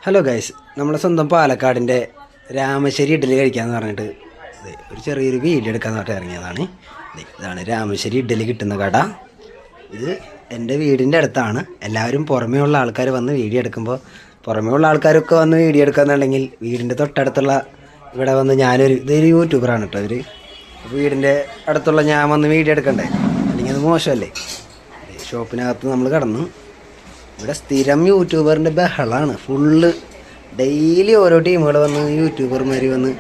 Hello guys, നമ്മളെ സ്വന്തം പാലക്കാടിൻ്റെ രാമശ്ശേരി ഇഡ്ഡലി കഴിക്കാമെന്ന് പറഞ്ഞിട്ട് ഒരു ചെറിയൊരു വീഡിയോ എടുക്കാൻ പറഞ്ഞിട്ട് ഇറങ്ങിയതാണ്. ഇതാണ് രാമശ്ശേരി ഇഡ്ഡലി കിട്ടുന്ന കട. ഇത് എൻ്റെ വീടിൻ്റെ അടുത്താണ്. എല്ലാവരും പുറമേ ഉള്ള ആൾക്കാർ വന്ന് വീഡിയോ എടുക്കുമ്പോൾ പുറമേ ഉള്ള ആൾക്കാരൊക്കെ വന്ന് വീഡിയോ എടുക്കാന്നുണ്ടെങ്കിൽ വീടിൻ്റെ തൊട്ടടുത്തുള്ള ഇവിടെ വന്ന് ഇതൊരു യൂട്യൂബറാണ് കേട്ടോ. വീടിൻ്റെ അടുത്തുള്ള ഞാൻ വന്ന് വീഡിയോ എടുക്കണ്ടേ, അല്ലെങ്കിൽ അത് മോശമല്ലേ. ഷോപ്പിനകത്ത് നമ്മൾ കടന്നു. ഇവിടെ സ്ഥിരം യൂട്യൂബറിൻ്റെ ബഹളമാണ് ഫുള്ള്. ഡെയിലി ഓരോ ടീമുകൾ വന്ന് യൂട്യൂബർമാർ വന്ന്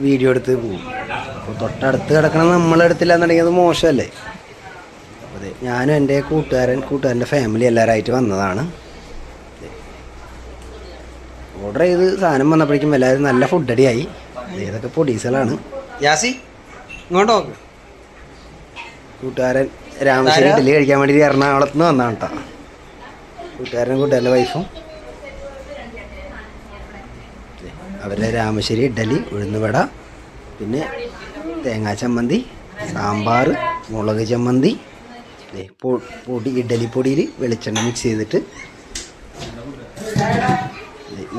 വീഡിയോ എടുത്ത് പോകും. അപ്പോൾ തൊട്ടടുത്ത് കിടക്കണം നമ്മളെടുത്തില്ല എന്നുണ്ടെങ്കിൽ അത് മോശമല്ലേ. അതെ, ഞാനും എൻ്റെ കൂട്ടുകാരൻ്റെ ഫാമിലി എല്ലാവരായിട്ട് വന്നതാണ്. ഓർഡർ ചെയ്ത് സാധനം വന്നപ്പോഴേക്കും എല്ലാവരും നല്ല ഫുഡ് അടിയായി. ഇതൊക്കെ പൊടീസുകളാണ്. യാസി ഇങ്ങോട്ട് നോക്ക്. കൂട്ടുകാരൻ രാമശ്ശേരി ഇഡ്ഡലി കഴിക്കാൻ വേണ്ടി എറണാകുളത്ത് നിന്ന് വന്നതാണ് കേട്ടോ. കൂട്ടുകാരൻ്റെ വൈഫും അവരുടെ രാമശ്ശേരി ഇഡ്ഡലി, ഉഴുന്നുവട, പിന്നെ തേങ്ങാ ചമ്മന്തി, സാമ്പാർ, മുളക് ചമ്മന്തി, ഇഡ്ഡലി പൊടിയിൽ വെളിച്ചെണ്ണ മിക്സ് ചെയ്തിട്ട്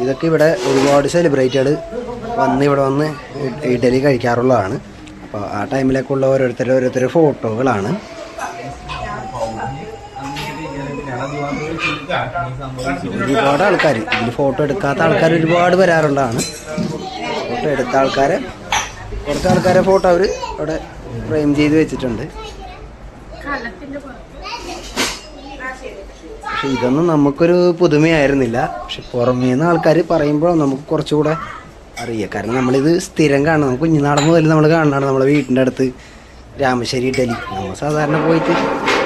ഇതൊക്കെ ഇവിടെ ഒരുപാട് സെലിബ്രേറ്റഡ് ഇവിടെ വന്ന് ഇഡ്ഡലി കഴിക്കാറുള്ളതാണ്. അപ്പോൾ ആ ടൈമിലൊക്കെ ഉള്ള ഓരോരുത്തരുടെ ഫോട്ടോകളാണ്. ഒരുപാട് ആൾക്കാർ ഇതിൽ ഫോട്ടോ എടുക്കാത്ത ആൾക്കാർ ഒരുപാട് വരാറുള്ളതാണ്. ഫോട്ടോ എടുത്ത കുറച്ച് ആൾക്കാരെ ഫോട്ടോ അവർ അവിടെ ഫ്രെയിം ചെയ്ത് വെച്ചിട്ടുണ്ട്. പക്ഷെ ഇതൊന്നും നമുക്കൊരു പുതുമയായിരുന്നില്ല. പക്ഷെ പുറമേ നിന്ന് ആൾക്കാർ പറയുമ്പോൾ നമുക്ക് കുറച്ചുകൂടെ അറിയാം. കാരണം നമ്മളിത് സ്ഥിരം കാണണം. നമുക്ക് കുഞ്ഞുനാടൻ മുതൽ നമ്മൾ കാണണം. നമ്മളെ വീട്ടിൻ്റെ അടുത്ത് രാമശ്ശേരി ഇഡ്ഡലി നമ്മൾ സാധാരണ പോയിട്ട്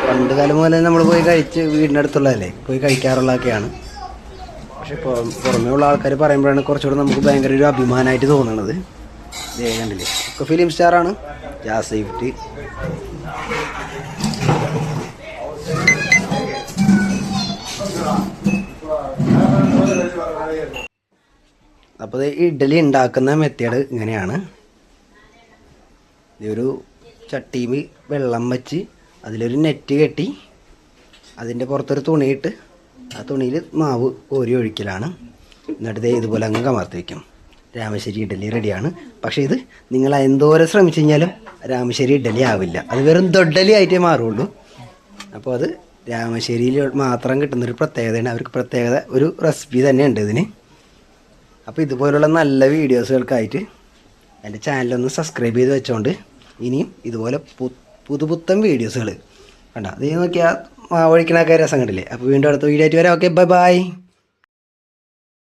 പണ്ട് കാലം മുതലേ നമ്മൾ പോയി വീടിൻ്റെ അടുത്തുള്ളതല്ലേ പോയി കഴിക്കാറുള്ളതൊക്കെയാണ്. പക്ഷെ പുറമേ ഉള്ള ആൾക്കാർ പറയുമ്പോഴാണ് കുറച്ചുകൂടെ നമുക്ക് ഭയങ്കര ഒരു അഭിമാനമായിട്ട് തോന്നുന്നത്. കണ്ടില്ലേ, ഒക്കെ ഫിലിം സ്റ്റാറാണ്. ജാസൈഫ്റ്റ്, അപ്പോൾ ഇഡ്ഡലി ഉണ്ടാക്കുന്ന മെത്തേഡ് ഇങ്ങനെയാണ്. ഇതൊരു ചട്ടിയിൽ വെള്ളം വെച്ച് അതിലൊരു നെറ്റ് കെട്ടി അതിൻ്റെ പുറത്തൊരു തുണിയിട്ട് ആ തുണിയിൽ മാവ് കോരി ഒഴിക്കലാണ്. എന്നിട്ട് ഇതുപോലെ അങ്ങ് കമർത്തി വയ്ക്കും. രാമശ്ശേരി ഇഡ്ഡലി റെഡിയാണ്. പക്ഷേ ഇത് നിങ്ങൾ എന്തോരം ശ്രമിച്ചു കഴിഞ്ഞാലും രാമശ്ശേരി ഇഡ്ഡലി ആവില്ല. അത് വെറും ദൊഡ്ഡലി ആയിട്ടേ മാറുള്ളൂ. അപ്പോൾ അത് രാമശ്ശേരിയിൽ മാത്രം കിട്ടുന്നൊരു പ്രത്യേകതയാണ്. അവർക്ക് ഒരു റെസിപ്പി തന്നെയുണ്ട് ഇതിന്. അപ്പോൾ ഇതുപോലുള്ള നല്ല വീഡിയോസുകൾക്കായിട്ട് എൻ്റെ ചാനലൊന്ന് സബ്സ്ക്രൈബ് ചെയ്ത് വെച്ചോണ്ട് ഇനിയും ഇതുപോലെ പുതുപുത്തൻ വീഡിയോസുകൾ കണ്ട അത് നോക്കിയാൽ ഒഴിക്കണൊക്കെ രസം കണ്ടില്ലേ. അപ്പോൾ വീണ്ടും അടുത്ത വീഡിയോ ആയിട്ട് വരാം. Okay, by.